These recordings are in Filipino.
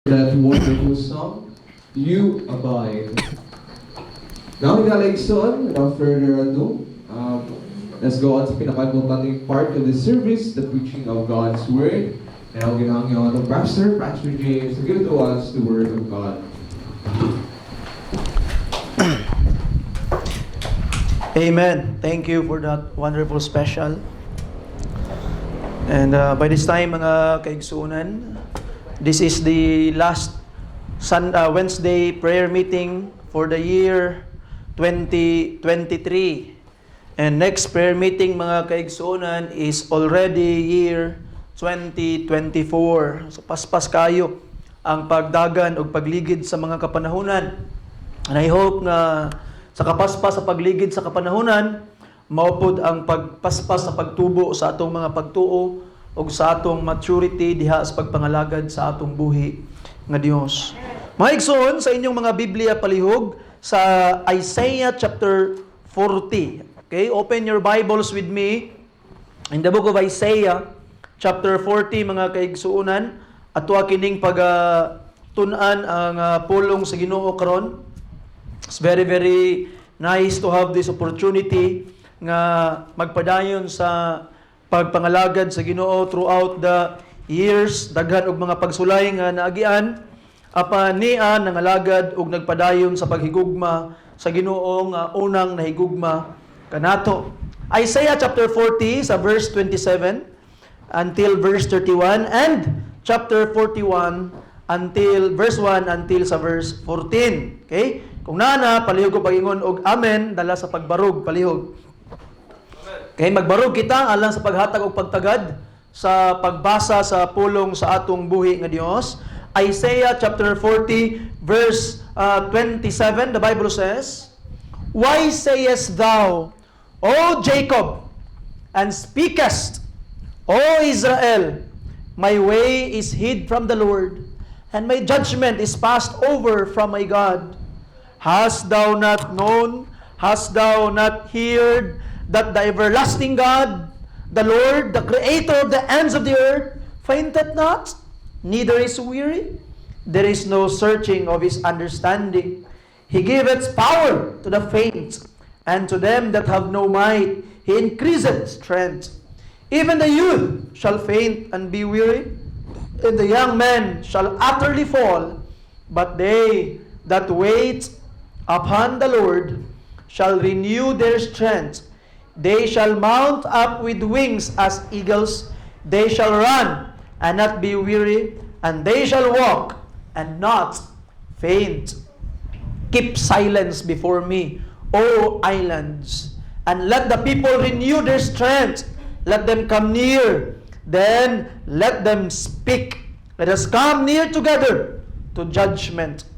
That wonderful song, You Abide. Now, higalaigsoon, without further ado, let's go on sa pinaka-importanting part of the service, the preaching of God's Word. And I'll ginahangin on the Pastor James, to give to us the Word of God. Amen. Thank you for that wonderful special. And by this time, mga kaigsunan, this is the last Wednesday prayer meeting for the year 2023. And next prayer meeting, mga kaigsunan, is already year 2024. So paspas kayo ang pagdagan o pagligid sa mga kapanahunan. And I hope na sa kapaspas sa pagligid sa kapanahunan, maupod ang pagpaspas sa pagtubo sa atong mga pagtuo o sa atong maturity diha sa pagpangalagad sa atong buhi nga Dios. Mga igsoon, sa inyong mga Biblia palihog sa Isaiah chapter 40. Okay, open your Bibles with me in the book of Isaiah chapter 40, mga kaigsuonan. Ato kining pag-tunan ang pulong sa Ginoo karon. It's very, very nice to have this opportunity nga magpadayon sa pagpangalagad sa Ginoo throughout the years. Daghan og mga pagsulay nga naagian. Apan niya nangalagad og nagpadayon sa paghigugma sa Ginoo nga unang nahigugma kanato. Isaiah chapter 40 sa verse 27 until verse 31 and chapter 41 until verse 1 until sa verse 14. Okay? Kung nana, palihog ko pagingon og amen, dala sa pagbarog, palihog. Kaya magbarog kita alang sa paghatag og pagtagad sa pagbasa sa pulong sa atong buhi nga Dios. Isaiah chapter 40 verse 27, the Bible says, "Why sayest thou, O Jacob, and speakest, O Israel, my way is hid from the Lord, and my judgment is passed over from my God. Hast thou not known, hast thou not heard, that the everlasting God, the Lord, the Creator of the ends of the earth, fainteth not, neither is weary? There is no searching of his understanding. He giveth power to the faint, and to them that have no might, he increaseth strength. Even the youth shall faint and be weary, and the young men shall utterly fall. But they that wait upon the Lord shall renew their strength. They shall mount up with wings as eagles. They shall run and not be weary, and they shall walk and not faint. Keep silence before me, O islands, and let the people renew their strength. Let them come near, then let them speak. Let us come near together to judgment.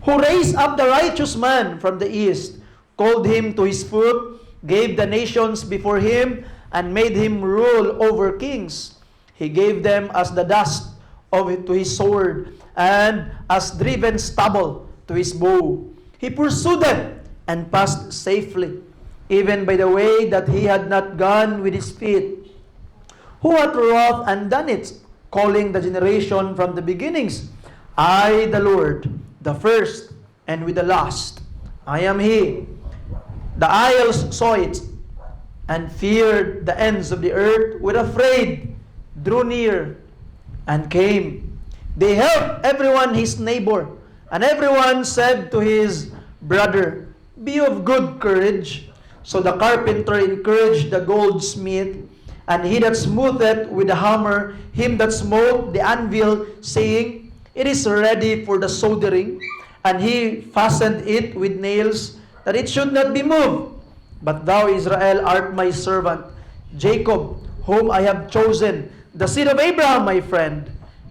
Who raised up the righteous man from the east, called him to his foot, gave the nations before him, and made him rule over kings. He gave them as the dust to his sword, and as driven stubble to his bow. He pursued them and passed safely, even by the way that he had not gone with his feet. Who hath wrought and done it, calling the generation from the beginnings? I, the Lord, the first and with the last. I am he. The isles saw it, and feared the ends of the earth, were afraid, drew near, and came. They helped everyone his neighbor, and everyone said to his brother, Be of good courage. So the carpenter encouraged the goldsmith, and he that smootheth with the hammer, him that smote the anvil, saying, It is ready for the soldering. And he fastened it with nails, that it should not be moved. But thou, Israel, art my servant, Jacob, whom I have chosen, the seed of Abraham, my friend,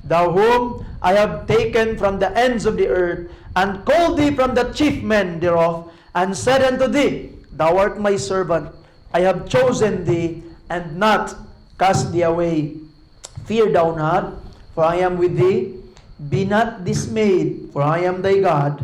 thou whom I have taken from the ends of the earth, and called thee from the chief men thereof, and said unto thee, Thou art my servant, I have chosen thee, and not cast thee away. Fear thou not, for I am with thee. Be not dismayed, for I am thy God.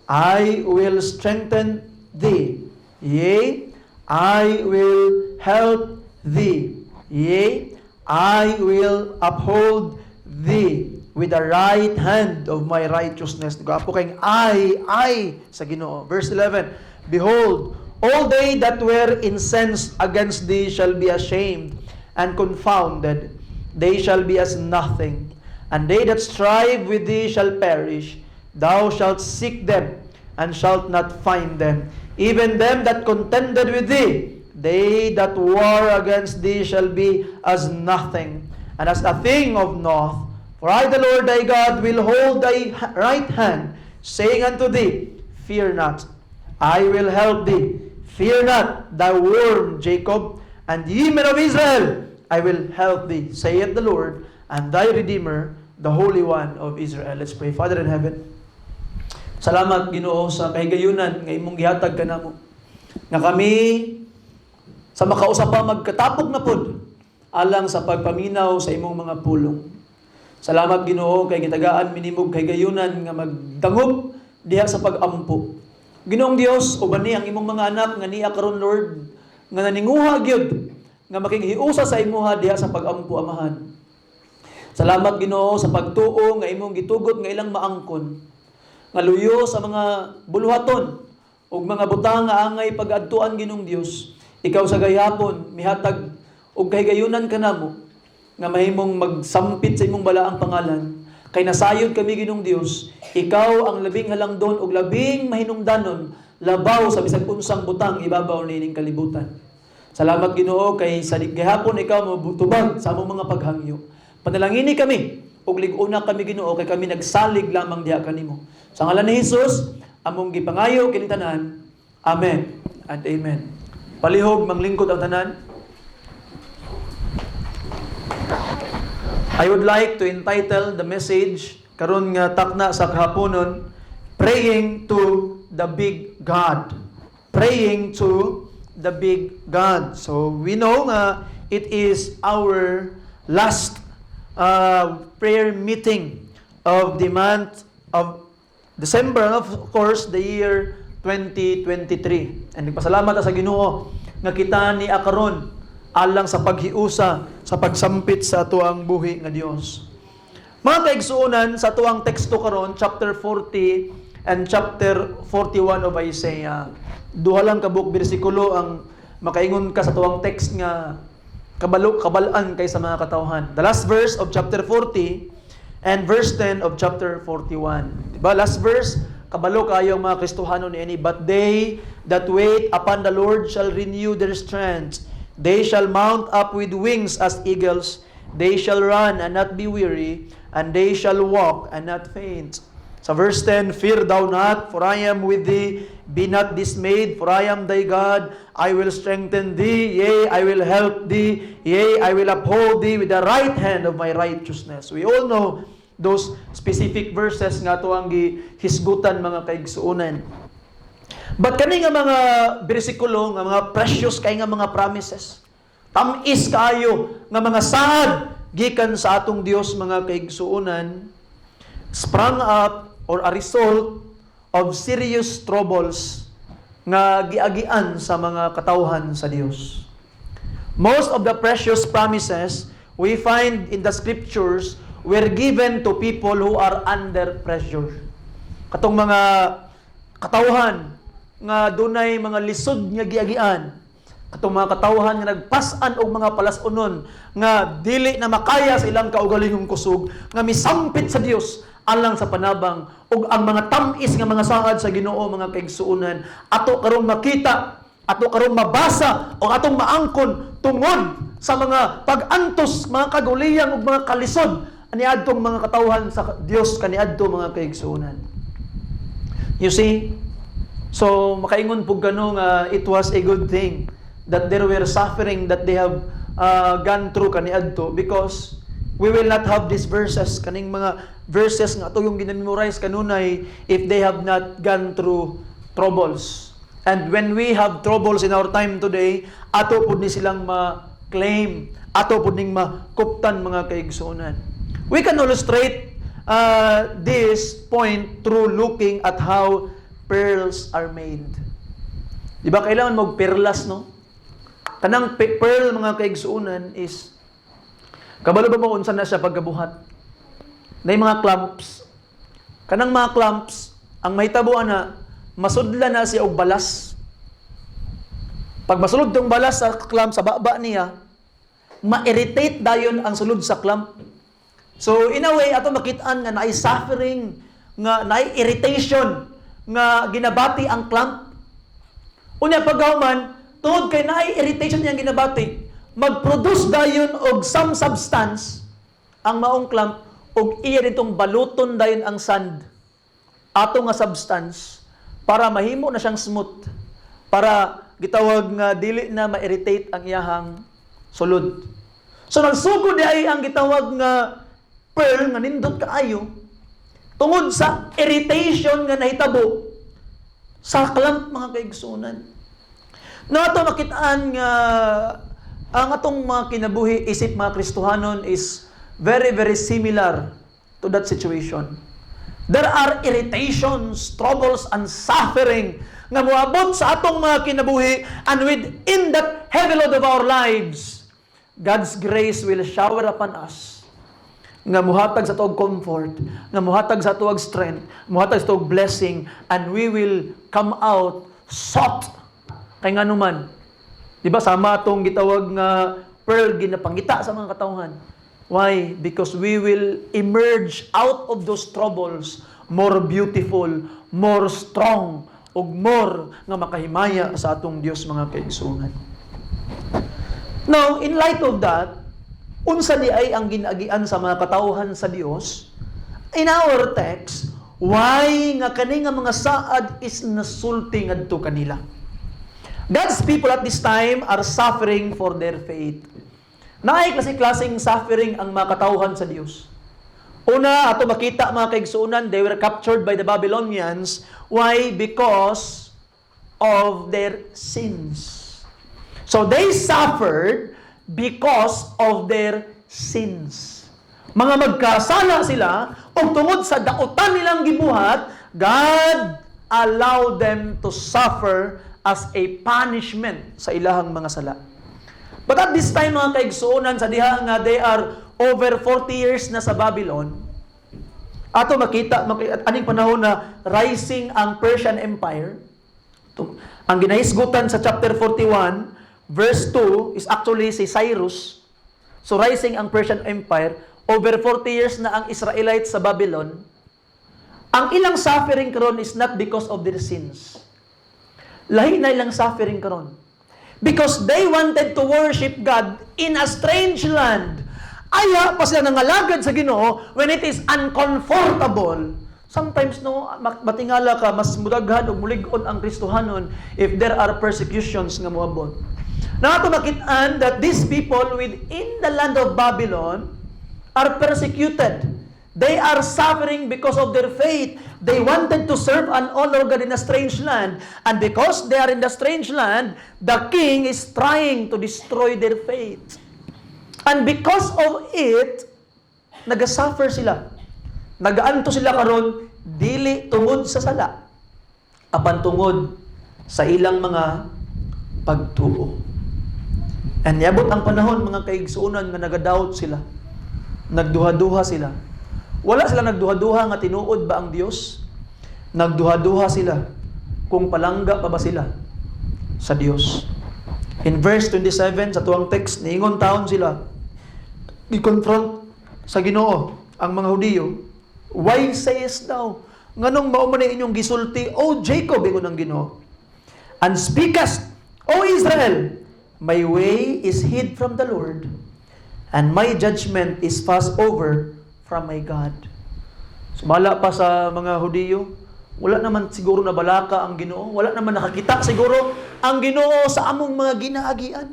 I will strengthen thee. Yea, I will help thee. Yea, I will uphold thee with the right hand of my righteousness. Gapo kayong I sa Ginoo. Verse 11, behold, all they that were incensed against thee shall be ashamed and confounded. They shall be as nothing. And they that strive with thee shall perish. Thou shalt seek them, and shalt not find them. Even them that contended with thee, they that war against thee shall be as nothing, and as a thing of naught. For I, the Lord thy God, will hold thy right hand, saying unto thee, fear not, I will help thee. Fear not, thou worm Jacob, and ye men of Israel, I will help thee, saith the Lord, and thy Redeemer, the Holy One of Israel. Let's pray. Father in heaven, salamat Ginoo sa kahigayunan nga imong gihatag kanamo. Nga kami sa makausapa magkatapog na pod alang sa pagpaminaw sa imong mga pulong. Salamat Ginoo kay gitagaan minimog kahigayunan nga magdangop diha sa pagampo. Ginoong Dios, uban ni ang imong mga anak nga niya karon Lord nga naninguha gyud nga makighiusa sa imuha diha sa pagampo Amahan. Salamat Ginoo sa pagtuo nga imong gitugot nga ilang maangkon. Nga luyo sa mga buluhaton ug mga butang nga angay pag-adtuan Ginong Dios. Ikaw sa gayapon mihatag og kahigayunan kanamo nga mahimong magsampit sa imong balaang pangalan. Kay nasayod kami Ginong Dios, ikaw ang labing halangdon ug labing mahinungdanon labaw sa bisag unsang butang ibabaw nining kalibutan. Salamat Ginoo kay sa gihapon ikaw mobutubag sa among mga paghangyo. Panalangini kami ug lig-una kami Ginoo kay kami nagsalig lamang diha kanimo. Sa ngalan ni Hesus, among gipangayo kining tanan. Amen and amen. Palihog manglingkod ang tanan. I would like to entitle the message karon nga takna sa kahaponon, Praying to the Big God. Praying to the Big God. So we know nga it is our last prayer meeting of the month of December, and of course, the year 2023. And nagpasalamat sa Ginoo nga kita ni akaron alang sa paghiusa sa pagsampit sa atuang buhi nga Dios. Mga kaigsuonan sa atuang teksto karon, chapter 40 and chapter 41 of Isaiah. Duha lang ka buok bersikulo ang makaingon ka sa atuang text nga kabalaan kay sa mga katawhan. The last verse of chapter 40 and verse 10 of chapter 41. Diba? Last verse, kabalo kayo ang mga Kristohano ni ini. But they that wait upon the Lord shall renew their strength. They shall mount up with wings as eagles. They shall run and not be weary, and they shall walk and not faint. Sa verse 10, fear thou not, for I am with thee. Be not dismayed, for I am thy God. I will strengthen thee, yea, I will help thee, yea, I will uphold thee with the right hand of my righteousness. We all know those specific verses nga to ang gihisgutan mga kaigsuonan. But kani nga mga bersikulo, nga mga precious kay nga mga promises, tamis kaayo nga mga sahad gikan sa atong Dios mga kaigsuonan, sprang up or a result of serious troubles nga giagian sa mga katawhan sa Dios. Most of the precious promises we find in the scriptures were given to people who are under pressure. Katong mga katawhan nga dunay mga lisod nga giagian, katong mga katawhan nga nagpas-an og mga palasonon nga dili na makaya sa ilang kaugalingong kusog nga misampit sa Dios alang sa panabang ug ang mga tamis nga mga sahad sa Ginoo mga kaigsuonan ato karon makita, ato karon mabasa o atong maangkon tungod sa mga pag-antos, mga kaguliyang ug mga kalisod aniadtong mga katawhan sa Dios kaniadto mga kaigsuonan. You see? So makaingon pug kano nga it was a good thing that there were suffering that they have gone through kaniadto, because we will not have these verses, kaning mga verses nga ato yung ginamemorize kanunay if they have not gone through troubles. And when we have troubles in our time today, ato pud ni silang ma-claim, ato pud ning makuptan mga kaigsuonan. We can illustrate this point through looking at how pearls are made. Di ba kailangan magperlas, no? Kanang pearl mga kaigsuonan is kabalo ba mo unsa na siya pagkabuhat? na mga clumps. Kanang mga clumps, ang mahitabo na, masudlan na siya og balas. Pag masulod tong balas sa clump sa baba niya, ma-irritate dayon ang sulod sa clump. So in a way, ato makitaan nga naay suffering, nga naay irritation, nga ginabati ang clump. Unya paghuman, tungod kay naay irritation niyang ginabati, mag-produce dayon og some substance ang maong clump og iya ditong baluton dayon ang sand ato nga substance para mahimo na siyang smooth, para gitawag nga dili na ma-irritate ang iyahang sulod. So nagsugod di ay ang gitawag nga pearl nga nindot kaayo tungod sa irritation nga nahitabo sa clump, mga kaigsunan. Nato makitaan nga ang atong mga kinabuhi isip mga Kristohanon is very, very similar to that situation. There are irritations, troubles, and suffering nga moabot sa atong mga kinabuhi, and within that heavy load of our lives, God's grace will shower upon us. Nga muhatag sa tuog comfort, nga muhatag sa tuog strength, muhatag sa tuog blessing, and we will come out soft. Kay nga naman, di ba sama itong gitawag nga pearl ginapangita sa mga katawhan. Why? Because we will emerge out of those troubles more beautiful, more strong, ug more nga makahimaya sa atong Dios, mga kaigsunan. Now, in light of that, unsa di ay ang ginagian sa mga katawhan sa Dios? In our text, why nga kani nga mga saad is nasulti ngadto kanila? God's people at this time are suffering for their faith. Naay klase-klaseng suffering ang mga katawhan sa Dios. Una, ato makita mga kaigsunan, they were captured by the Babylonians. Why? Because of their sins. So they suffered because of their sins. Mga magkasala sila, o tungod sa dautan nilang gibuhat, God allowed them to suffer as a punishment sa ilahang mga sala. But at this time, mga kaigsuonan, sa diha nga they are over 40 years na sa Babylon, ato makita aning panahon na rising ang Persian Empire. Ang ginahisgutan sa chapter 41, verse 2, is actually si Cyrus. So rising ang Persian Empire, over 40 years na ang Israelites sa Babylon. Ang ilang suffering karon is not because of their sins. Lahi na ilang suffering karon. Because they wanted to worship God in a strange land. Aya pa sila nangalagad sa Ginoo when it is uncomfortable. Sometimes matingala ka, mas mudaghan o mulig-on ang Kristohanon if there are persecutions nga moabot. Nato makitaan that these people within the land of Babylon are persecuted. They are suffering because of their faith. They wanted to serve and honor God in a strange land. And because they are in the strange land, the king is trying to destroy their faith. And because of it, nagasuffer sila. Nagaanto sila karon dili tungod sa sala, apan tungod sa ilang mga pagtuo. And yabot ang panahon, mga kaigsuonan, nga nagadoubt sila. Nagduha-duha sila. Wala sila nagduha-duha nga tinuod ba ang Dios? Nagduha-duha sila kung palangga pa ba sila sa Dios. In verse 27 sa tuwang text, niingon taon sila, i-confront sa Ginoo ang mga Hudiyo. Why sayest thou? Nganong mauman inyong gisulti, O Jacob, ingon ang Ginoo. And speakest, O Israel, my way is hid from the Lord, and my judgment is passed over from my God. Sumala pa sa mga Hudiyo, wala naman siguro na balaka ang Ginoo, wala naman nakakita siguro ang Ginoo sa among mga ginaagian.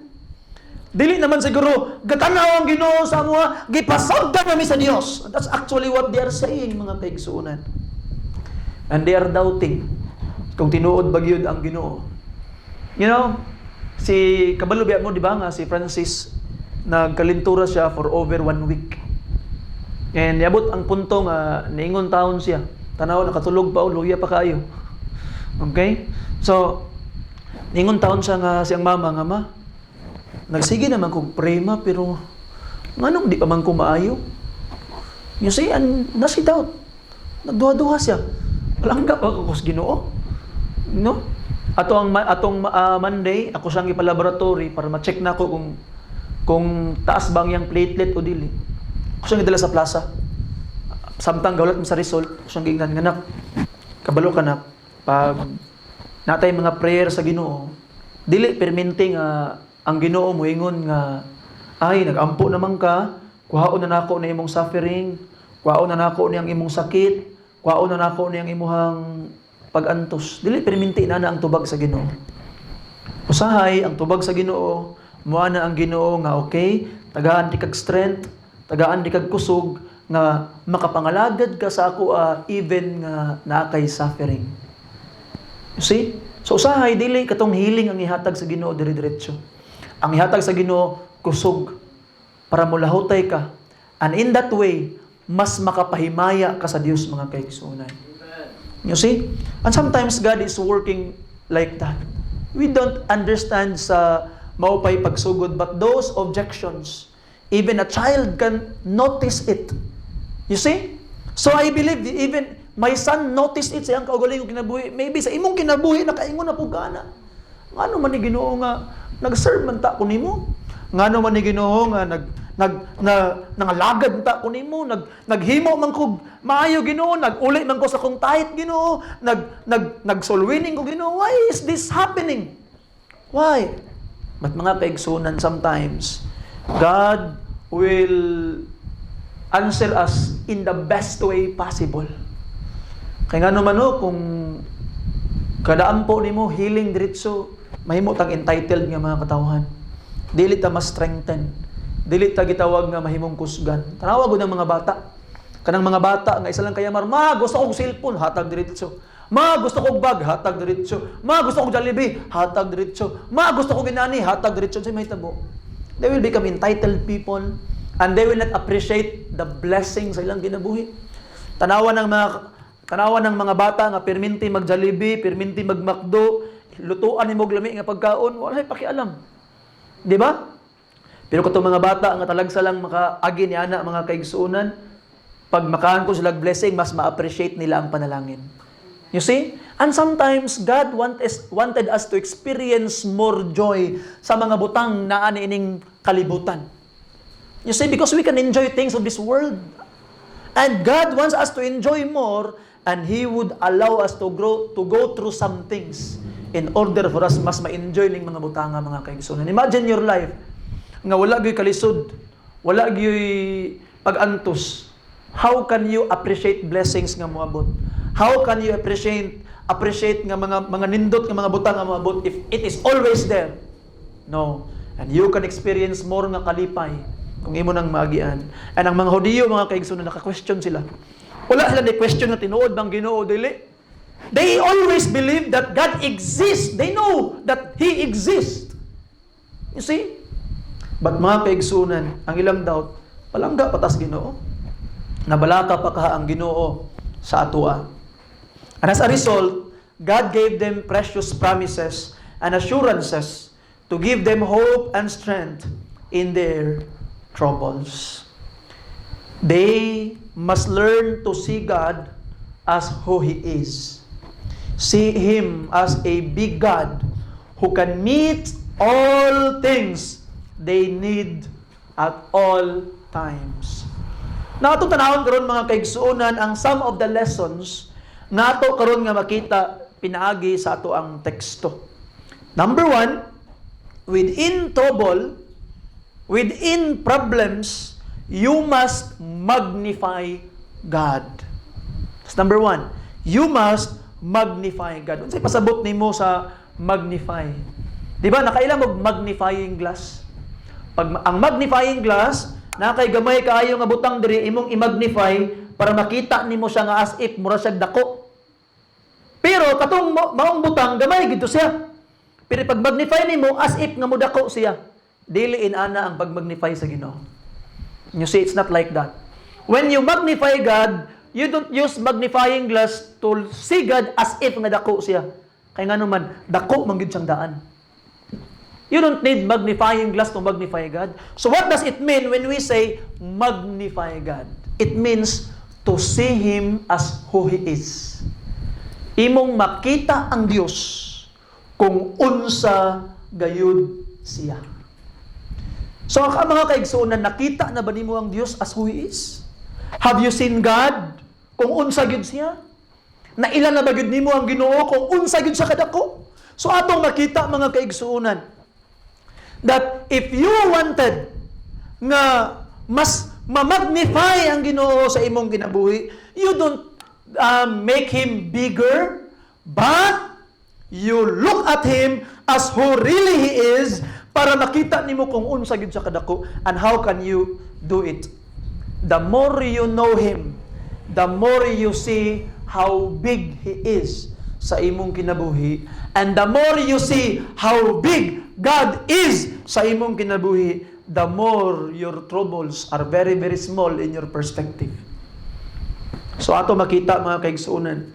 Dili naman siguro gatanaw ang Ginoo sa among gipasagdan nami sa Dios. That's actually what they are saying, mga kaigsuonan. And they are doubting kung tinuod ba gyud ang Ginoo. You know, si kabalo biya mo di ba nga si Francis, nagkalintura siya for over 1 week. And yabot ang punto nga niingon taon siya. Tanaw nakatulog pa o luya pa kayo. Okay? So niingon taon siya nga siyang mama nga, ma, nagsige naman kong prema pero nganong di pa man ko maayo? You see, and nasi doubt. Nagduha-duha siya. Palangga pa ako sa Ginoo. No? Monday, ako siyang ipalaboratory para ma-check na ako kung taas bang yung platelet o dili. Ako siyang idala sa plaza. Samtang gawlat mo sa result, ako siyang giingnan, nganak, kabalo ka na, pag natay mga prayer sa Ginoo, dili perminting ang Ginoo mo ingon nga, ay, nag-ampo naman ka, kuhaon na nako na imong suffering, kuhaon na nako niyang imong sakit, kuhaon na nako niyang imuhang pag-antos. Dili perminti na ang tubag sa Ginoo. Usahay, ang tubag sa Ginoo, mua na ang Ginoo nga okay, tagaan di kag strength, tagaan di kag kusog, nga makapangalagad ka sa ako even nga naakay suffering. You see? So usahay, dili katong healing ang ihatag sa Ginoo dire-diretso. Ang ihatag sa Ginoo, kusog, para mulahutay ka. And in that way, mas makapahimaya ka sa Dios mga kaigsunan. You see? And sometimes God is working like that. We don't understand sa maupay pagsugod, but those objections, even a child can notice it. You see? So I believe even my son noticed it sa iyang kaugaling kinabuhi. Maybe sa imong kinabuhi, nakaingon na po gana. Ngano man ni Ginoo nga, nag-serve man ta ko nimo. Ngano man ni Ginoo nga, nangalagad ta ko nimo, naghimo man kog maayo Ginoo, naguli man ko sa kong tithe Ginoo, nag-soul winning ko Ginoo. Why is this happening? Why? But mga kaigsunan, sometimes God will answer us in the best way possible. Kaya nga naman kung kadaan po nimo healing diretso, mahimo tang entitled nga mga katawhan. Dili ta ma-strengthen. Dili ta gitawag nga mahimong kusgan. Tanawa gud ng mga bata. Kanang mga bata nga isa lang kayamar, ma gusto kong cellphone, hatag diretso. Ma gusto kong bag, hatag diretso. Ma gusto kong Jollibee, hatag diretso. Ma gusto kong ginani, hatag diretso. Say may tabo. They will become entitled people and they will not appreciate the blessings sa ilang ginabuhi. Tanawa ng mga bata nga perminti mag Jollibee, perminti mag McDo, lutuan ni mo lami nga pagkaon, wala pakialam. Di ba? Pero katong mga bata nga talagsa lang makaagi ni ana mga kaigsuunan, pag makaan ko sila blessing, mas ma-appreciate nila ang panalangin. You see? And sometimes God wanted us to experience more joy sa mga butang na aniining kalibutan. You see, because we can enjoy things of this world. And God wants us to enjoy more, and He would allow us to go through some things in order for us mas ma-enjoy ning mga butanga mga kaigsunan. Imagine your life nga wala gyud kalisod, wala gyud pag-antos. How can you appreciate blessings nga moabot? How can you appreciate nga mga nindot nga mga butang nga moabot if it is always there? No. And you can experience more nga kalipay kung imo nang maagian. And ang mga Hudiyo mga kaigsunan naka-question sila. Wala sila ni question na tinuod bang Ginoo dili. They always believe that God exists. They know that He exists. You see? But mga kaigsunan, ang ilang doubt, palangga patas Ginoo. Nabalaka pa ka ang Ginoo sa atua. And as a result, God gave them precious promises and assurances to give them hope and strength in their troubles. They must learn to see God as who He is. See Him as a big God who can meet all things they need at all times. Nato tanawon karon mga kaigsuonan ang some of the lessons nato karon nga makita pinaagi sa ato ang teksto. Number 1, within trouble, within problems, you must magnify God. That's number 1. You must magnify God. Unsay pasabot nimo sa magnify? Di ba nakailang og magnifying glass? Pag ang magnifying glass, nakay gamay kaayo nga butang diri imong i-magnify para makita nimo siya nga as if mura siya dako. Pero katong maong butang gamay gid siya. Pero pag magnify nimo as if nga mudako siya. Dili ana ang pag-magnify sa Ginoo. You see, it's not like that. When you magnify God, you don't use magnifying glass to see God as if nga dako siya. Kaya nga naman, dako man gid siyang daan. You don't need magnifying glass to magnify God. So what does it mean when we say magnify God? it means to see Him as who He is. Imong makita ang Dios kung unsa gayud siya. So ang mga kaigsuonan, nakita na ba nimo ang Dios as who He is? Have you seen God kung unsa gyud siya? Naila na ba gyud nimo ang Ginoo kung unsa gyud siya kadako? So atong makita mga kaigsuonan that if you wanted nga mas ma-magnify ang Ginoo sa imong kinabuhi, you don't make Him bigger, but you look at Him as who really He is para makita nimo kung unsa gyud siya kadako. And how can you do it? The more you know Him, the more you see how big He is sa imong kinabuhi. And the more you see how big God is sa imong kinabuhi, the more your troubles are very, very small in your perspective. So ato makita mga kaigsuonan,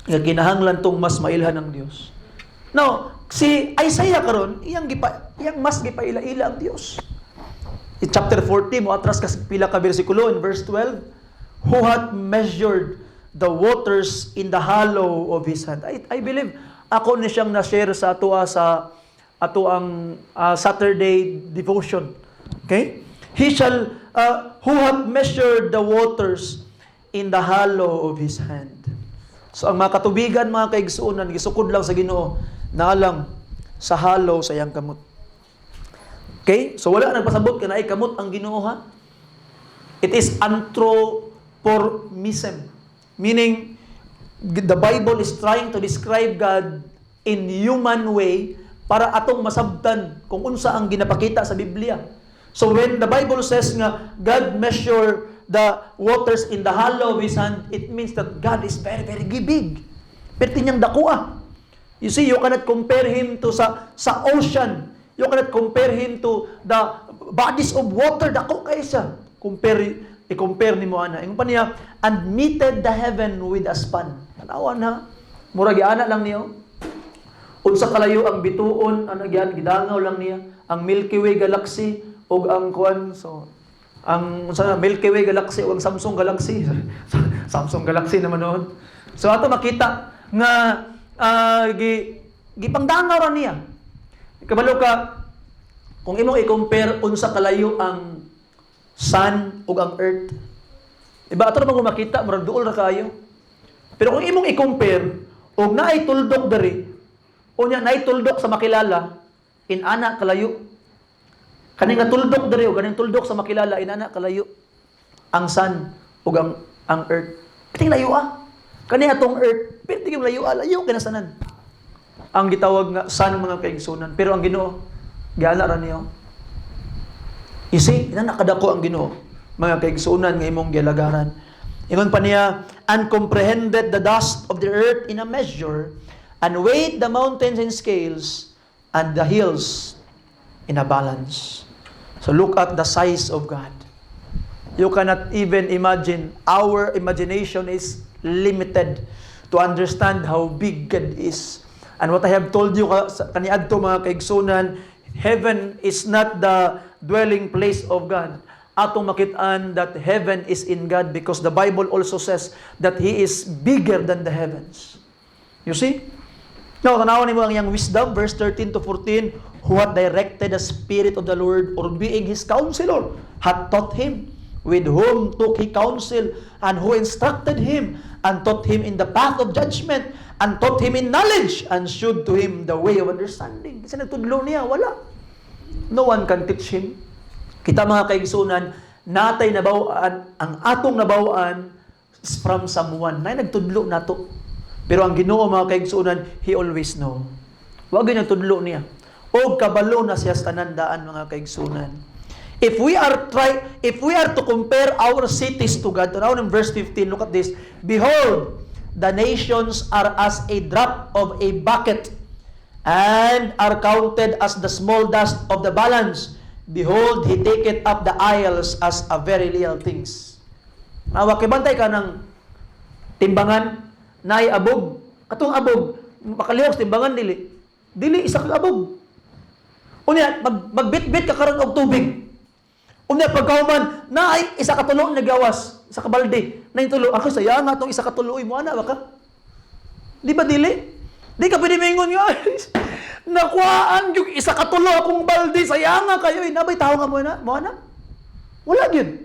nga kinahanglan tong mas mailhan ng Dios. Now, si Isaiah karon, iyang mas gipaila-ila ang Dios. In chapter 40, mo atras ka pila ka bersikulo in verse 12, who hath measured the waters in the hollow of His hand. I believe ako ni siyang na-share sa ato ang Saturday devotion. Okay? He shall who hath measured the waters in the hollow of His hand. So ang mga katubigan, mga kaigsuonan, gisukod lang sa Ginoo, naalang sa hollow sa iyang kamot. Okay? So wala nagpasabot ka na ay kamot ang Ginoo ha. It is anthropomorphism. Meaning, the Bible is trying to describe God in human way para atong masabtan kung unsa ang ginapakita sa Biblia. So when the Bible says nga God measure the waters in the hollow of His hand, it means that God is very, very big. Perti niyang dakua. You see, you cannot compare Him to sa ocean. You cannot compare Him to the bodies of water. Dako kay siya. I-compare ni mo ana. Yung pa niya, and meted the heaven with a span. Tanawan ha. Murag ana lang niyo. Unsa kalayo ang bituon, ano yan, gidangaw lang niya. Ang Milky Way galaxy o ang kuan, so ang Milky Way galaxy o ang Samsung galaxy. Samsung galaxy naman noon. So ato makita nga gipangdangaw ra niya. Kabalo ka kung imong i-compare unsa kalayo ang sun ug ang earth. Diba ato namang makita murag duol ra kayo. Pero kung imong i-compare og naay tuldok diri o niya naay tuldok sa makilala in ana kalayo. Kani nga tuldok diri o kaning tuldok sa makilala in ana kalayo. Ang sun ug ang earth. Piting layo Kani atong earth, piting layo kinasanan. Ang gitawag nga sun mga kaigsunan. Pero ang Ginoo, giala ra niyo. You see, nakadako ang Ginoo. Mga kaigsunan nga imong gialagaran. Ingon pa niya, and comprehended the dust of the earth in a measure, and weighed the mountains in scales, and the hills in a balance. So look at the size of God. You cannot even imagine. Our imagination is limited to understand how big God is. And what I have told you kaniadto mga kaigsunan, heaven is not the dwelling place of God. Atong makitaan that heaven is in God because the Bible also says that He is bigger than the heavens. You see? Now, tanawan mo ang iyang wisdom, verse 13 to 14, who hath directed the Spirit of the Lord, or being His counselor, hath taught him, with whom took He counsel, and who instructed him, and taught him in the path of judgment, and taught him in knowledge, and shewed to him the way of understanding. Kasi nagtudlo niya, wala. No one can teach him. Kita mga kaigsunan, natay nabawaan, ang atong nabawaan is from someone. Na nagtudlo nato. Pero ang Ginoo mga kaigsunan, He always know. Wag gyud nagtudlo niya. O kabalo na siya sa tanandaan mga kaigsunan. If we are to compare our cities to God, now in verse 15, look at this. Behold, the nations are as a drop of a bucket, and are counted as the small dust of the balance. Behold, He taketh up the isles as a very little things. Wakibantay ka ng timbangan, naay abog. Katong abog, makalihok timbangan dili. Dili isa ka abog. Unya, magbitbit ka karon og tubig. Unya pagkauman, na ay isa ka tulo nagawas sa kabalde. Na tulo, ako saya nga itong isa ka tuloy mo, ana ba ka? Di ba dili? Di ka pwede mingon nga, nakuhaan yung isa ka tulo akong balde, saya nga kayo, nabay tao nga mo ana? Wala yun.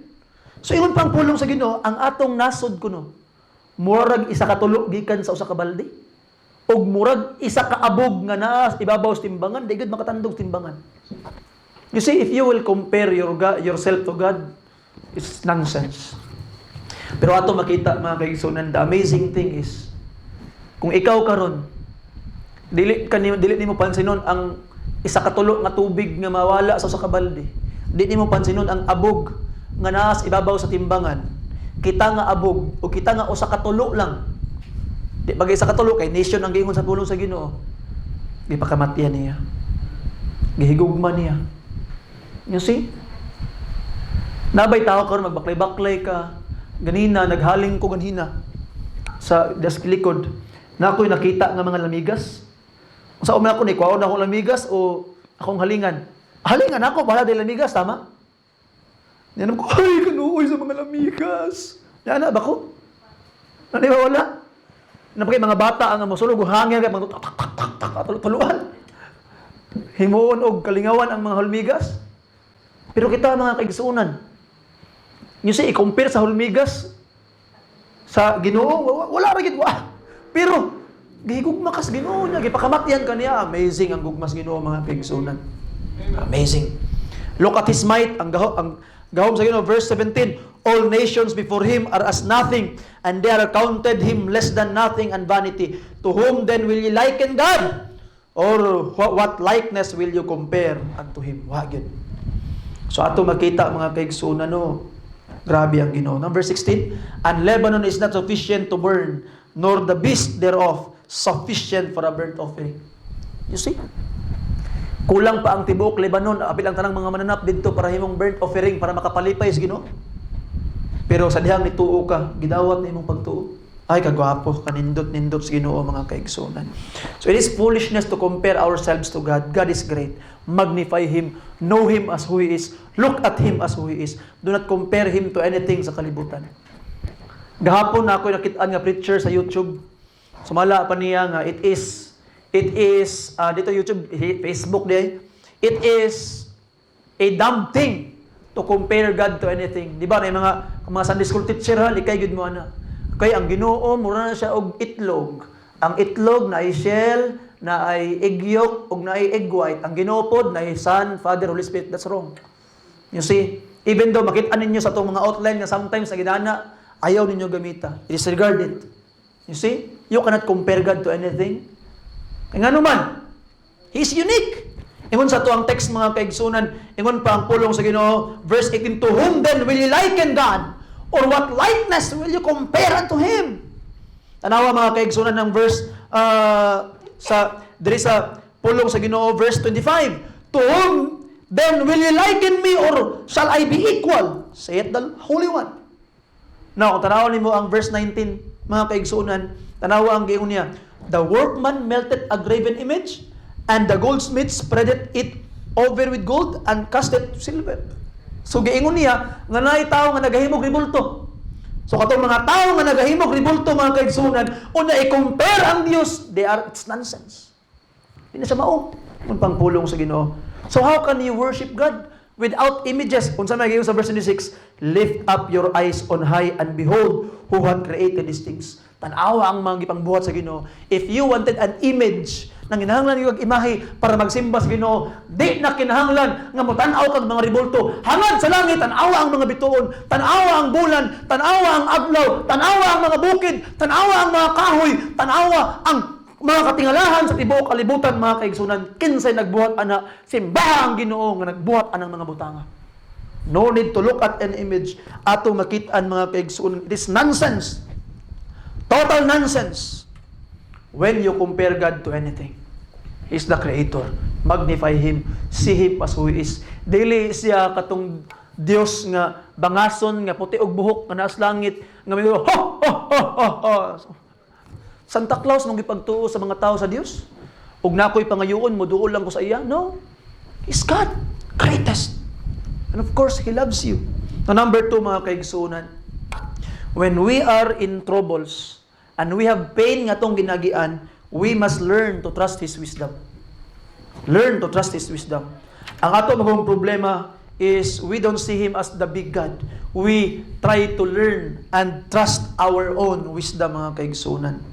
So, ingon pang pulong sa Ginoo, ang atong nasod ko no, murag isa ka tulo gikan sa usa ka balde. Og murag isa ka abog nga naa ibabaw sa timbangan, di gud makatandog sa timbangan. You see, if you will compare yourself to God, it's nonsense. Pero ato makita mga kaigsunan, the amazing thing is, kung ikaw karon, dili nimo pansinon ang isa ka tulo nga tubig nga mawala sa usa ka balde. Dili nimo pansinon ang abog nga naa sa ibabaw sa timbangan. Kita nga abog o kita nga usa ka tulo lang. Di bagay sa katulo kay nation ang giingon sa pulong sa Ginoo. Gipakamatyan niya. Gihigugma niya. You see? Nabay tao karon magbaklay-baklay ka. Ganina naghaling ko ganina sa desk likod. Na ako'y nakita nga mga lamigas. Sa una ako ni kuwaon akong lamigas o akong halingan. Halingan ako para dahil lamigas, tama? Yan ko, ay kanuoy sa mga lamigas. Yan ba ko? Ano ba wala? Napagay mga bata ang musulog hangin kay mga tak tuluan. Himuon og kalingawan ang mga hulmigas. Pero kita mga kaigsuunan, you see, i-compare sa hulmigas sa Ginoo, wala ra gid wa. Pero gihigugma kas Ginoo niya, gipakamatyan kaniya. Amazing ang gugmas Ginoo mga kaigsuunan. Amazing. Look at his might, ang gahom sa Ginoo verse 17. All nations before him are as nothing, and they are counted him less than nothing and vanity. To whom then will ye liken God? Or what likeness will you compare unto him? Wagid. So ato makita mga kaigsunan no. Grabe ang Ginoo. Number 16, and Lebanon is not sufficient to burn, nor the beast thereof sufficient for a burnt offering. You see? Kulang pa ang tibuok Lebanon, apil ang tanang mga mananap dito para himong burnt offering para makapalipay sa Ginoo. Pero sa dihang nituo ka, gidawat na imong pagtuo. Ay, kagwapo, kanindot-nindot sa Ginoo mga kaigsunan. So it is foolishness to compare ourselves to God. God is great. Magnify Him. Know Him as who He is. Look at Him as who He is. Do not compare Him to anything sa kalibutan. Gahapon na ako nakitaan nga preacher sa YouTube. Sumala pa niya nga, it is dito YouTube, Facebook day. It is a dumb thing to compare God to anything. Di ba? Mga Sunday school teacher ha, likay gud mo ana. Kay ang Ginoo mura na siya og itlog. Ang itlog na ay shell, na ay egg yolk, ug na ay egg white. Ang Ginoo pod na ay Son, Father, Holy Spirit. That's wrong. You see? Even though makita ninyo sa itong mga outline na sometimes na ginana, ayaw ninyo gamita. Disregard it. You see? You cannot compare God to anything. Kaya nga naman, He's unique. Ingon sa to ang text mga kaigsunan, ingon pa ang pulong sa Ginoo, verse 18, to whom then will you liken God? Or what likeness will you compare unto Him? Tanawa mga kaigsunan ng verse diri sa pulong sa Ginoo, verse 25, to whom then will you liken me, or shall I be equal? Saith the Holy One. Now, kung tanawa nimo ang verse 19, mga kaigsunan, tanawa ang giingon niya, the workman melted a graven image, and the goldsmith spreadeth it over with gold, and cast it silver. So giingon niya nga naay tawo nga nagahimog ribulto. So katong mga tawo nga nagahimog ribulto mga kaigsunan, una i-compare ang Dios, it's nonsense. Di na siya mao. Kung pangpulong sa Ginoo. So how can you worship God without images? Unsa may giingon sa verse 26, lift up your eyes on high and behold who had created these things. Tanawa ang mga gipangbuhat sa Ginoo. If you wanted an image nang kinahanglan yung imahe para magsimba sa Ginoo, di na kinahanglan nga motanaw kag mga ribulto. Hangad sa langit, tanawa ang mga bituon, tanawa ang bulan, tanawa ang adlaw, tanawa ang mga bukid, tanawa ang mga kahoy, tanawa ang mga katingalahan sa tibuok kalibutan mga kaigsunan. Kinsay nagbuhat ana, simbahan ang Ginoo nga nagbuhat anang mga butanga. No need to look at an image ato makit-an mga kaigsunan. It is nonsense. Total nonsense. When you compare God to anything, He's the Creator. Magnify Him. See Him as who He is. Dili siya katong Dios nga bangason, nga puti og buhok, nga naas langit, nga may ho, ho, ho, ho, ho. Santa Claus mong gipagtuo sa mga tao sa Dios? Ug nakoy pangayoon, moduol lang ko sa iya? No. He's God. Greatest. And of course, He loves you. Now, number 2, mga kaigsunan, when we are in troubles and we have pain nga tong ginagian, we must learn to trust His wisdom. Learn to trust His wisdom. Ang ato magong problema is we don't see Him as the big God. We try to learn and trust our own wisdom, mga kaigsunan.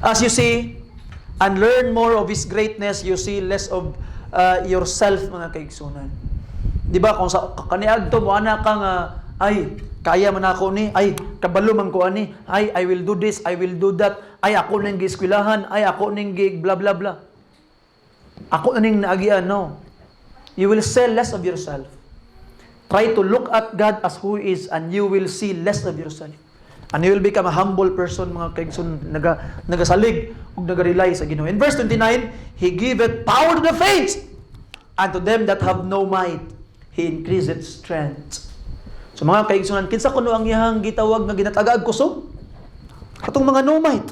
As you see and learn more of His greatness, you see less of yourself, mga kaigsunan. Di ba, kung sa kaniag to, muana ka nga, ay, kaya man ako ni, ay, kabalo man ko ani, ay, I will do this, I will do that, ay, ako ning gi-eskwelahan, ay, ako ning gig, blah, blah, blah. Ako na ning naagian, no. You will say less of yourself. Try to look at God as who He is, and you will see less of yourself. And you will become a humble person, mga kaigsoon, nagasalig, ug nagarely sa Ginoo. In verse 29, He giveth power to the faint, and to them that have no might, He increaseth strength. So mga kaigsunan, kinsa kuno ang iyang gitawag nga ginatagaag kusog? Katong mga no might,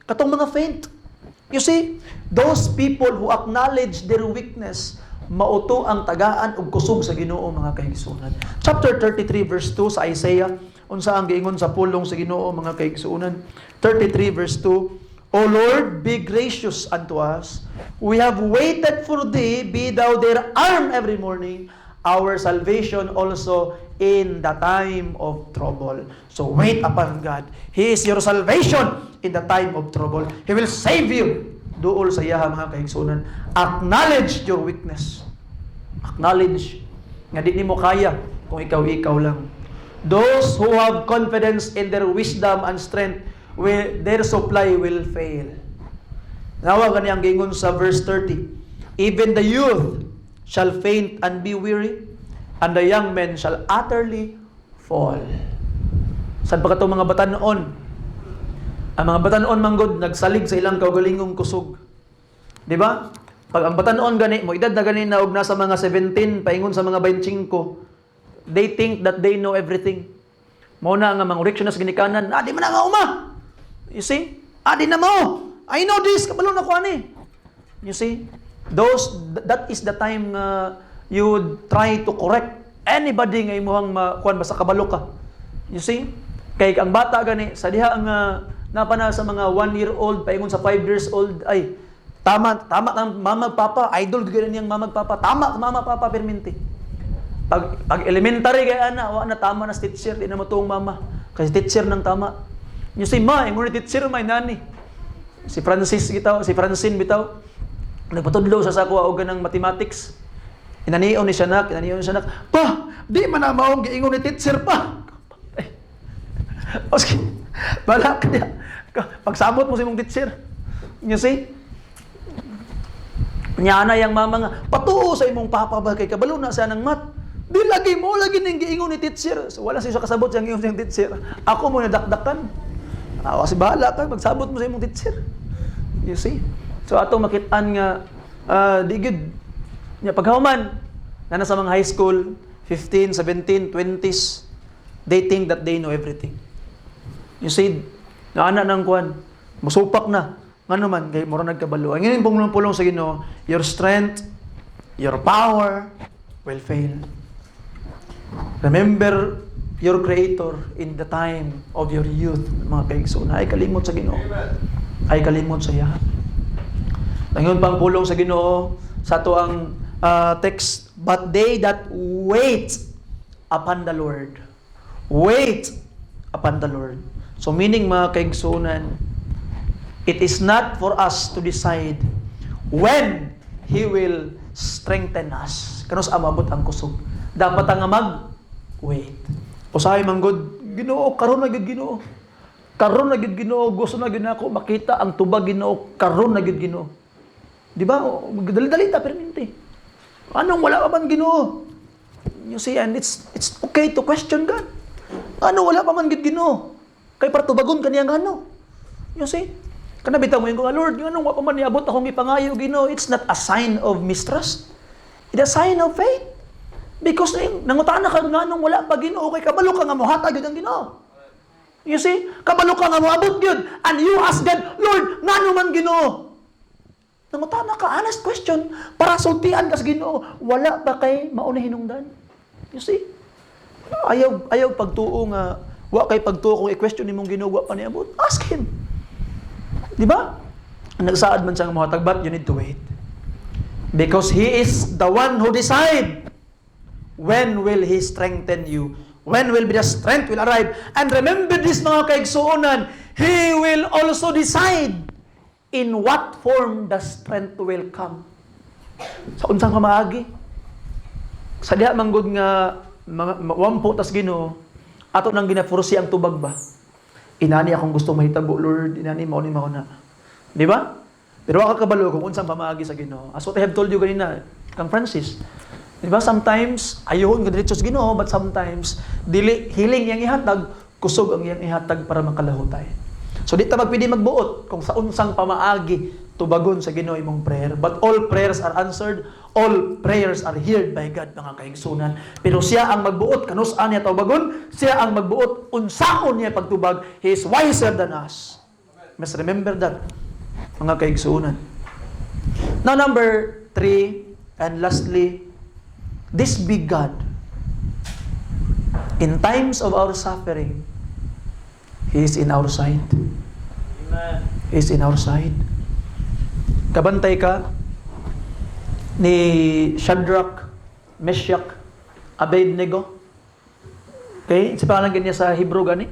katong mga faint. You see, those people who acknowledge their weakness, mauto ang tagaan ug kusog sa Ginoo, mga kaigsunan. Chapter 33 verse 2 sa Isaiah, unsa ang giingon sa pulong sa Ginoo, mga kaigsunan. 33 verse 2, O Lord, be gracious unto us. We have waited for thee, be thou their arm every morning, our salvation also in the time of trouble. So wait upon God. He is your salvation in the time of trouble. He will save you. Duol sa iya, mga kaigsunan. Acknowledge your weakness. Acknowledge nga di nimo kaya kung ikaw lang. Those who have confidence in their wisdom and strength, their supply will fail. Nawa gani ang gingon sa verse 30. Even the youth shall faint and be weary, and the young men shall utterly fall. San pa katong mga batanon? Ang mga batanon manggod nagsalig sa ilang kaugalingong kusog. Di ba? Pag ang batanon gani mo edad na gani na og nasa mga 17 paingon sa mga 25, they think that they know everything. Mao na nga mga reaction na sa ginikanan, di man nga uma. You see? Di na mo. I know this, kabalo na ko ani. You see? That is the time you would try to correct anybody nga imuhang kuan basta kabalo ka. You see? Kay ang bata gani sa diha ang napana sa mga 1-year-old paingon sa 5 years old, ay tama ang mama papa, idol gyud niyang mama papa, tama mama papa perminti. Pag elementary kay ana, wa na tama na teacher, di na mo tuong mama. Kasi teacher nang tama. You see, ingon ni teacher may nani. Si Francine bitaw. Nagpatudlo sa sakwa og ganang mathematics. Inanion ni siya nak. Pa, di man na maong giingon ni teacher pa. Oski. Balak niya. Pagsabot mo sa imong teacher. You see? Nya na yang mama nga, patuo sa imong papa ba kay kabalo na sa nang mat. Di lagi ning giingon ni teacher. So wala siya kasabot siyang ingon siyang teacher. Ako mo nadakdakan. Kasi bahala ka, magsabot mo sa imong teacher. You see? So ato makit-an nga di gud nya paghuman na sa mga high school, 15, 17, 20s, they think that they know everything. You see, naana nang kuan, musupak na. Ngano man kay mura nagkabalo. Ang ining pulong sa Ginoo, your strength, your power will fail. Remember your Creator in the time of your youth, mga kaigsoon. Ay kalimot sa Ginoo. Ay kalimot sa iya. Ngayon pang pulong sa Ginoo sa to ang text, but they that wait upon the Lord. Wait upon the Lord. So meaning, mga kaigsunan, it is not for us to decide when He will strengthen us. Kanos amabot ang kusog. Dapat ang mag-wait. Usahay manggod, Ginoo, karon na gid Ginoo. Karon na gid Ginoo, gusto na gid ako makita ang tubag Ginoo, karon na gid Ginoo. Di ba? Dali-dali ta perminti. Anong wala pa man Ginoo? You see, and it's okay to question God. Ano wala pa man gid Ginoo? Kay para tubagon kaniyang ano. You see? Kana bitaw mo yung Lord, anong wa pa man niabot akong ipangayo Ginoo? It's not a sign of mistrust. It's a sign of faith. Because nangutana ka nga nung wala pa Ginoo, kay kabalo ka nga mohatag gyud ang Ginoo. You see? Kabalo ka nga moabot gyud. And you ask God, Lord, ngano man Ginoo? Nangutana ka, honest question, para sultian kas Ginoo, wala pa kay mauna hinungdan. You see? Ayaw pagtuo nga, wa kay pagtuo kung i-question nimong Ginoo wa pa niabot. Ask him. Di ba? Nagsaad man siyang mohatag, but you need to wait. Because He is the one who decide when will He strengthen you. When will be the strength will arrive. And remember this mga kaigsuonan, He will also decide in what form the strength will come. Sa unsang kamaagi. Sa diha manggod nga wampo tas Ginoo, ato nang ginafursi ang tubag ba? Inani akong gusto mahitabo, Lord, inani mao ni mauna. Di ba? Pero wala ka kabalo kung unsang pamaagi sa Ginoo. As what I have told you ganina, Kang Francis. Di ba? Sometimes ayon ka diretso sa Ginoo, but sometimes dili hiling yang ihatag, kusog ang yang ihatag para makalahutay. So di ta magpili magbuot kung sa unsang pamaagi tubagon sa Ginoo imong prayer. But all prayers are answered, all prayers are heard by God, mga kaigsunan. Pero siya ang magbuot, kanus-an niya tubagon, siya ang magbuot, unsaon niya pagtubag. He is wiser than us. Must remember that, mga kaigsunan. Now, number 3, and lastly, this big God, in times of our suffering, He is in our side. Amen. He is in our side. Kabantay ka ni Shadrach, Meshach, Abednego. Okay? Sa pangalan ganyan sa Hebrew gani?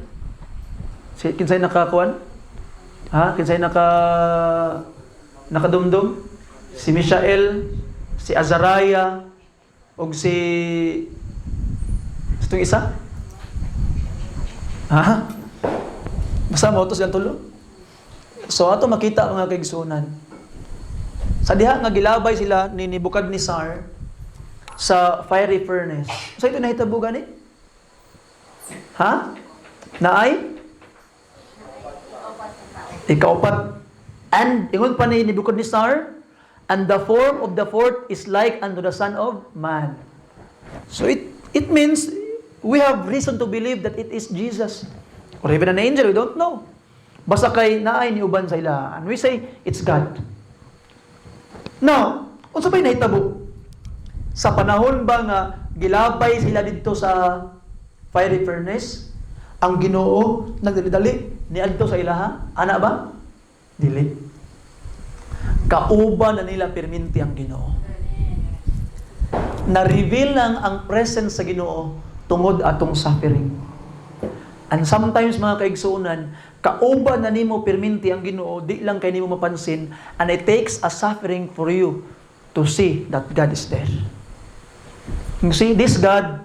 Kinsay nakakuan? Ha? Kinsay nakadumdum? Si Mishael, si Azariah, o si itong isa? Ha? Basta mo ito silang tulo? So ato makita mga kaigsunan. Sa diha nga gilabay sila ni Nebuchadnezzar sa fiery furnace. So ito nahitabo gani? Ha? Naay? Ikaupat. And ingon pa ni Nebuchadnezzar, and the form of the fourth is like unto the Son of Man. So it means we have reason to believe that it is Jesus. Or even an angel, we don't know. Basta kay naay ni uban sa ila. And we say, it's God. Now, unsa bay nahitabo? Sa panahon ba nga gilabay sila dito sa fiery furnace, ang Ginoo nagdali-dali niadto sa ilaha? Ana ba? Dili. Kauban na nila perminti ang Ginoo. Na-reveal lang ang presence sa Ginoo tungod atong suffering. And sometimes mga kaigsunan, kauban na nimo perminti ang Ginoo, di lang kay nimo mapansin, and it takes a suffering for you to see that God is there. You see, this God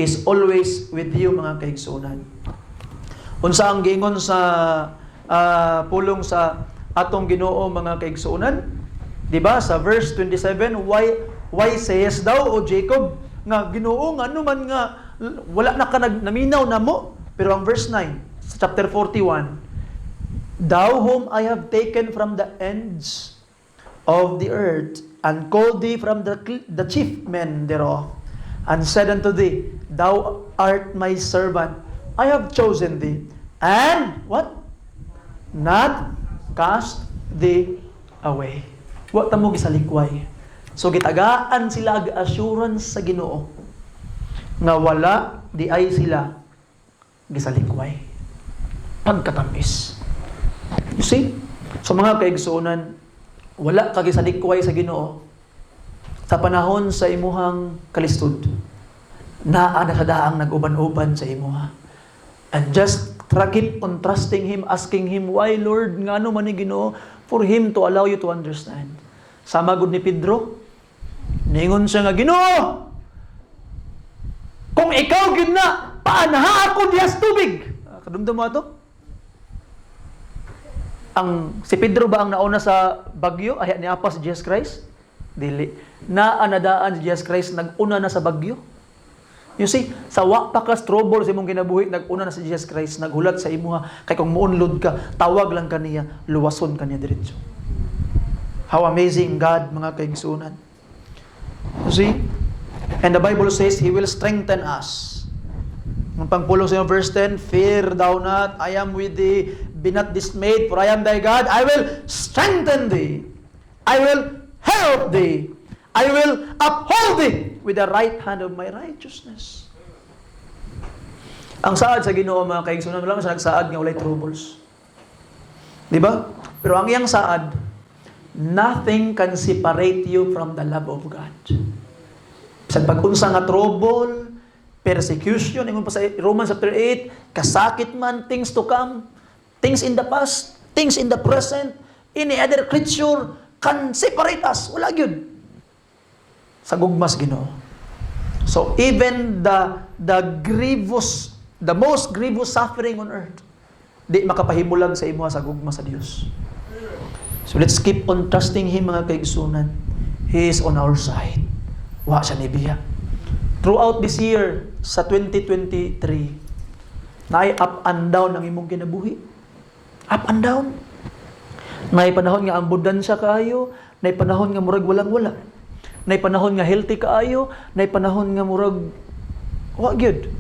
is always with you mga kaigsunan. Unsa ang giingon sa pulong sa atong Ginoo mga kaigsunan? Di ba sa verse 27, why sayest thou, O Jacob, nga Ginoo nga ano man nga wala na ka naminaw na mo? Pero ang verse 9 sa chapter 41, thou whom I have taken from the ends of the earth and called thee from the chief men thereof, and said unto thee, thou art my servant, I have chosen thee, and what? Not cast thee away. Wa ta mo gisalikway. So gitagaan sila ag assurance sa Ginoo nga wala di ay sila gisalikway. Pagkatamis. You see? So mga kaigsuonan, wala ka gisalikway sa Ginoo sa panahon sa imuhang kalistud. Naa na sa daang nag-uban-uban sa imuha. And just keep on trusting Him, asking Him, why Lord, nga ano man ni Ginoo, for Him to allow you to understand. Sama gud ni Pedro, ningon siya nga, Ginoo, kung ikaw gid na, paanaha ako diyas tubig. Kadumdum mo ato? Si Pedro ba ang nauna sa bagyo? Ay, ni Apa si Jesus Christ? Dili. Naanadaan si Jesus Christ, nag-una na sa bagyo. You see, sa wa pa ka trouble sa imong kinabuhi, nag-una na si Jesus Christ, naghulat sa imuha, kay kung muunlod ka, tawag lang kaniya, luwason kaniya diretso. How amazing God, mga kaigsunan. You see? And the Bible says, He will strengthen us. Ang pangpulong sa verse 10, fear thou not, I am with thee, be not dismayed, for I am thy God, I will strengthen thee, I will help thee, I will uphold thee with the right hand of my righteousness. Ang saad sa Ginoo mga kaigsunan, wala man sa nagsaad nga walay troubles. Di ba? Pero ang iyang saad, nothing can separate you from the love of God. Sa pag-unsa nga trouble, persecution, ingon pa sa Romans chapter 8, kasakit man, things to come, things in the past, things in the present, any other creature can separate us. Wala gyud. Sa gugmas Ginoo. So even the most grievous suffering on earth, di makapahimulag sa imo sa gugma sa Dios. So let's keep on trusting Him mga kaigsunan. He is on our side. Wa siya nibiya. Throughout this year, sa 2023, naay up and down ang imong kinabuhi. Up and down. Naay panahon nga ambudansya kaayo, naay panahon nga murag walang-wala. Naay panahon nga healthy kaayo, naay panahon nga murag wa gyud.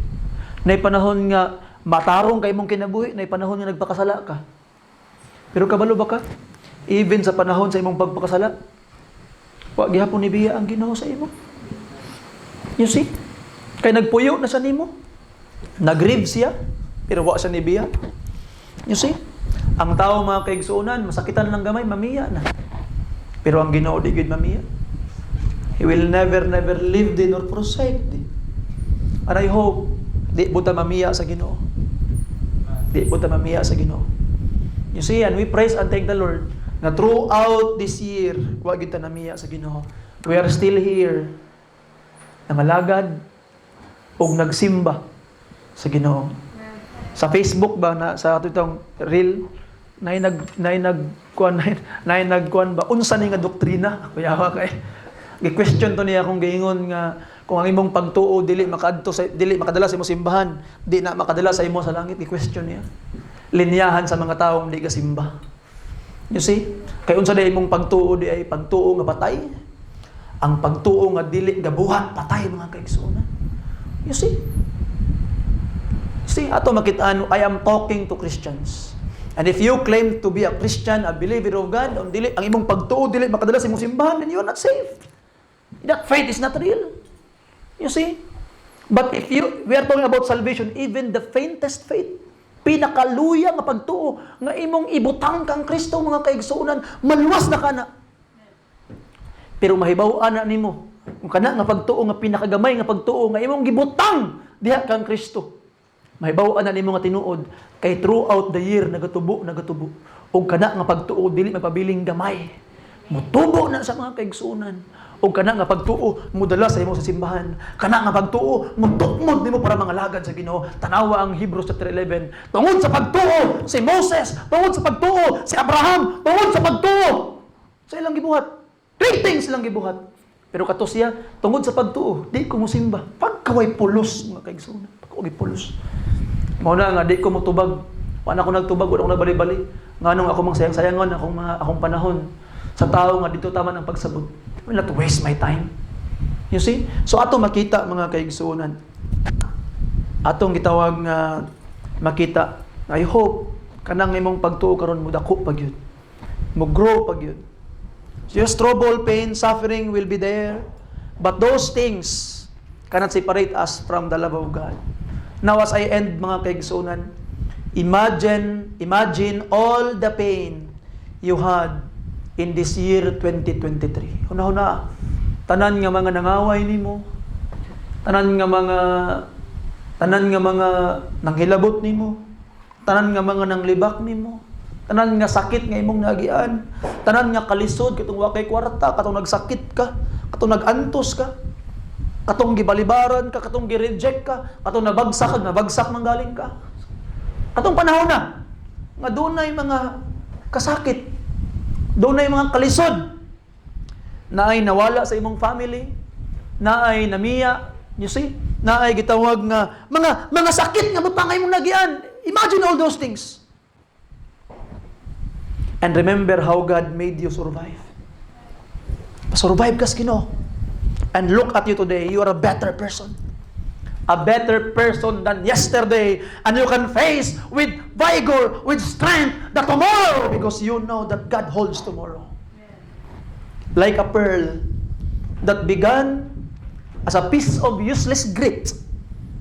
Naay panahon nga matarong kay imong kinabuhi, naay panahon nga nagpakasala ka. Pero kabalo ba ka? Even sa panahon sa imong pagpakasala, wa gihapon nibiya ang Ginoo sa imo. You see? Kay nagpuyo na sa nimo. Nag-grieve siya, pero wa siya nibiya. You see? Ang tao mga kaigsuunan, masakitan lang gamay, mamiya na. Pero ang Ginoo di gid mamiya. He will never leave thee nor forsake thee. And I hope di buta mamiya sa Ginoo. Di buta mamiya sa Ginoo. You see, and we praise and thank the Lord na throughout this year, wa gyud ta namiya sa Ginoo. We are still here. Nangalagad o nagsimba sa Ginoo. Sa Facebook ba na sa ato itong reel nay nagkuan ba unsa ni nga doktrina kuyawa kay gi-question to niya kung giingon nga kung ang imong pagtuo dili makadala sa imong simbahan, di na makadala sa imo sa langit, gi-question niya. Linyahan sa mga taong di kasimba. You see? Kay unsa day imong pagtuo di ay pagtuo nga patay. Ang pagtuo nga dili gabuhat patay mga kaigsuonan. You see? See, ato makitaan, I am talking to Christians. And if you claim to be a Christian, a believer of God, ang imong pagtuo dili makadala sa imong simbahan, then you are not saved. That faith is not real. You see? But if we are talking about salvation, even the faintest faith, pinakaluya nga pagtuo nga imong ibutang kang Kristo mga kaigsuonan, maluwas na kana. Pero mahibaw-an na nimo kung kana nga pagtuo nga pinakagamay nga pagtuo nga imong gibutang diha kang Kristo. Mahibaw-an na nimo nga tinuod kay throughout the year nagatubo. Og kana nga pagtuo dili mapabiling gamay. Mutubo na sa mga kaigsuonan. Og kana nga pagtuo mudala sa imo sa simbahan. Kana nga pagtuo mutukmod nimo para mga lagad sa Ginoo. Tanawa ang Hebrews chapter 11. Tungod sa pagtuo si Moses, tungod sa pagtuo si Abraham, tungod sa pagtuo sa ilang gibuhat. 3 things lang gibuhat. Pero kato siya, tungod sa pagtuo, di ko musimba. Pagkaway pulos, mga kaigsunan. Pagkaway pulos. Mauna nga, di ko mutubag. Wala ko nagtubag, wala ko nagbali-bali. Nga nung ako mang sayang-sayangon, akong panahon. Sa tao nga, dito tama ng pagsabot. I will not waste my time. You see? So ato makita, mga kaigsunan. Atong gitawag nga makita. I hope, kanang imong pagtuo karon mo dako pag yun. Mo grow pag yun. Just trouble, pain, suffering will be there. But those things cannot separate us from the love of God. Now as I end mga kaigsunan, imagine all the pain you had in this year 2023. Una-una, tanan nga mga nangaway nimo, tanan nga mga nanghilabot nimo, tanan nga mga nanglibak nimo, tanan nga sakit nga imong nagian, tanan nga kalisod katong wa kay kwarta, katong nagsakit ka, katong nagantos ka, katong gibalibaran ka, katong gi-reject ka, katong nabagsak manggaling ka. Katong panahon na nga dunay mga kasakit, dunay mga kalisod, naay nawala sa imong family, naay namiya, you see, naay gitawag nga mga sakit nga butang imong nagian. Imagine all those things. And remember how God made you survive. Survive ka sa Ginoo. And look at you today. You are a better person. A better person than yesterday. And you can face with vigor, with strength, the tomorrow. Because you know that God holds tomorrow. Like a pearl that began as a piece of useless grit,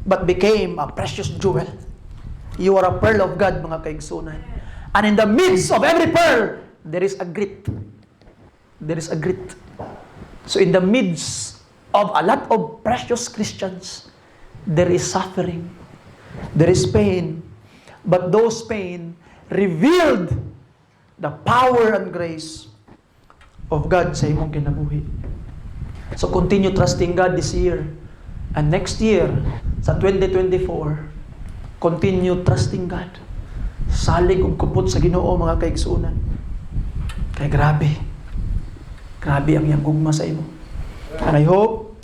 but became a precious jewel. You are a pearl of God, mga kaigsunan. And in the midst of every pearl, there is a grit. There is a grit. So in the midst of a lot of precious Christians, there is suffering. There is pain. But those pain revealed the power and grace of God sa imong kinabuhi. So continue trusting God this year. And next year, sa 2024, continue trusting God. Salig ug kupot sa Ginoo, mga kaigsunan. Kay grabe. Grabe ang iyang gugma sa imo. And I hope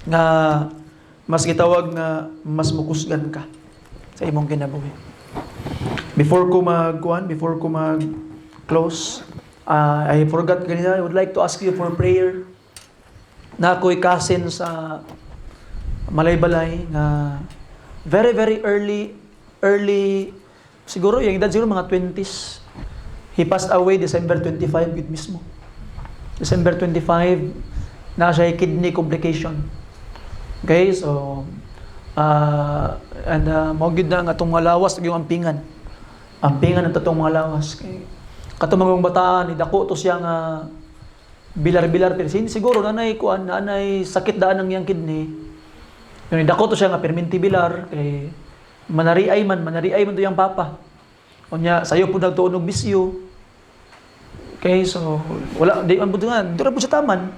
nga mas gitawag nga mas mukusgan ka sa imong kinabuhi. Before ko mag-close, I forgot kanina, I would like to ask you for prayer. Na ako'y cousin sa Malaybalay nga very, very early, siguro, yung edad siguro mga 20s. He passed away December 25, yun mismo. December 25, na siya kidney complication. Okay, so, mo gid na nga itong mga lawas, yung ampingan. Ampingan ang tatong mga lawas. Okay. Katumangong bataan, idako to siya nga bilar-bilar, pero siguro nanay sakit daan ng iyang kidney. Yung idako to siya nga perminti bilar, kay manariay man to yung papa. O niya, sayo po nagtuon og bisyo. Okay, so, wala, di man po nga, dura po sa taman.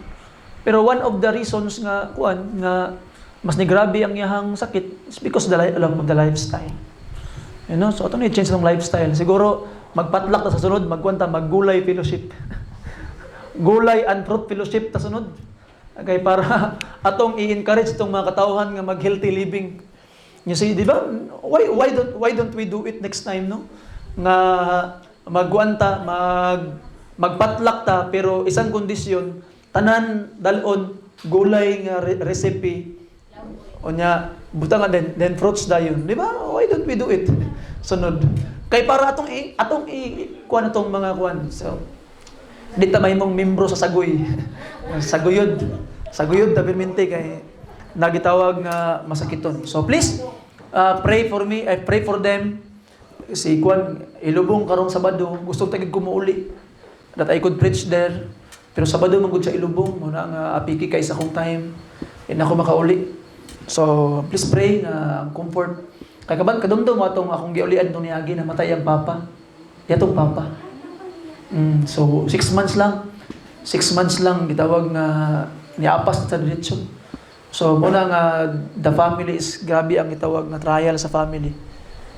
Pero one of the reasons nga mas ni grabe ang iyang sakit is because of the lifestyle. You know, so ito na i-change ng lifestyle. Siguro, magpatlak ta sa sunod, maggulay fellowship. Gulay and fruit fellowship ta sunod. Okay, para atong i-encourage itong mga katauhan nga mag-healthy living. You see, di ba? Why don't we do it next time, no? Nga magpatlak ta, pero isang kondisyon, tanan dalon gulay nga recipe o nya buta nga then fruits dayon, di ba? Why don't we do it? Sunod kay para atong kuan atong mga kuan, so di ta may mong membro sa sagoy. saguyod ta permente kay nagitawag nga masakiton. So please pray for me, I pray for them. Si kuan ilubong karong Sabado, gusto tagig kumuuli that I could preach there. Pero Sabado man gud sa ilubong, mo na nga apiki kay sa akong time. Ako makauli. So, please pray na comfort. Kay kaban kadumdum mo atong akong giulian tong niagi na matay ang papa. Yatong papa. So 6 months lang. 6 months lang gitawag nga niapas sa diretso. So muna nga the family is grabe ang gitawag na trial sa family.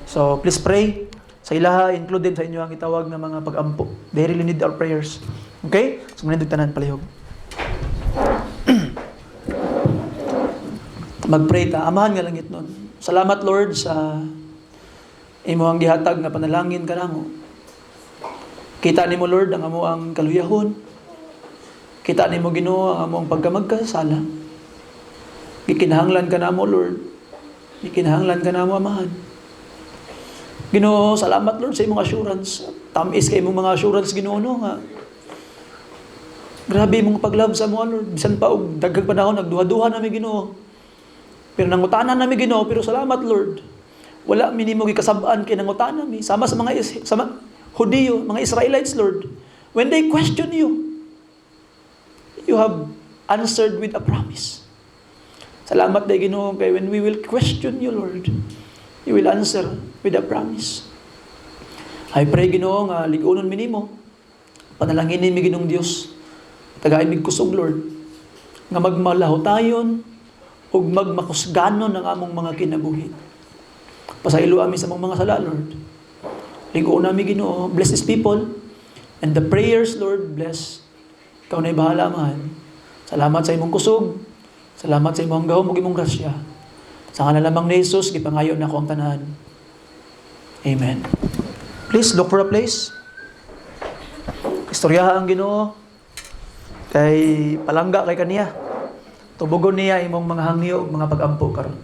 So please pray sa ilaha, included sa inyo ang gitawag na mga pag-ampo. They really need our prayers. Okay? So manindog tanan palihog. Mag-pray ta. Amahan nga langit nun. Salamat Lord sa imo ang gihatag na panalangin kanamo. Kita nimo Lord ang amo ang kaluyahon. Kita nimo Ginoo ang amo ang pagkamagkasala. Gikinahanglan kanamo Lord. Gikinahanglan kanamo amahan. Ginoo, salamat Lord sa imong assurance. Tamis kay imong mga assurance Ginoo no nga. Grabe imong paglove sa mo Lord. Bisan pa og daghang panahon nagduha-duha nami Ginoo. Pero nangutanan nami Ginoo, pero salamat Lord. Wala minimo gikasab-an kay nangutanan nami sama sa mga Hudiyo, mga Israelites Lord. When they question you, you have answered with a promise. Salamat day Ginoo kay when we will question you Lord, you will answer with a promise. I pray Ginoo nga lig-unon mi nimo. Panalanginin mi Ginoong Dios. Tagay mig kusog Lord. Nga magmalahotayon ug magmakusganon ang among mga kinabuhi. Pasaylo ami sa mga sala, Lord. Ligo nami Ginoo, bless these people and the prayers, Lord, bless. Ikaw na'y bahala man. Salamat sa imong kusog. Salamat sa imong gahom ug imong grasya. Sa ngalan lamang ni Jesus, gipangayo na ko ang tanan. Amen. Please look for a place. Istoryaha ang Ginoo kay palangga kay kaniya. Tubugon niya imong mga hangyo ug mga pag-ampo karon.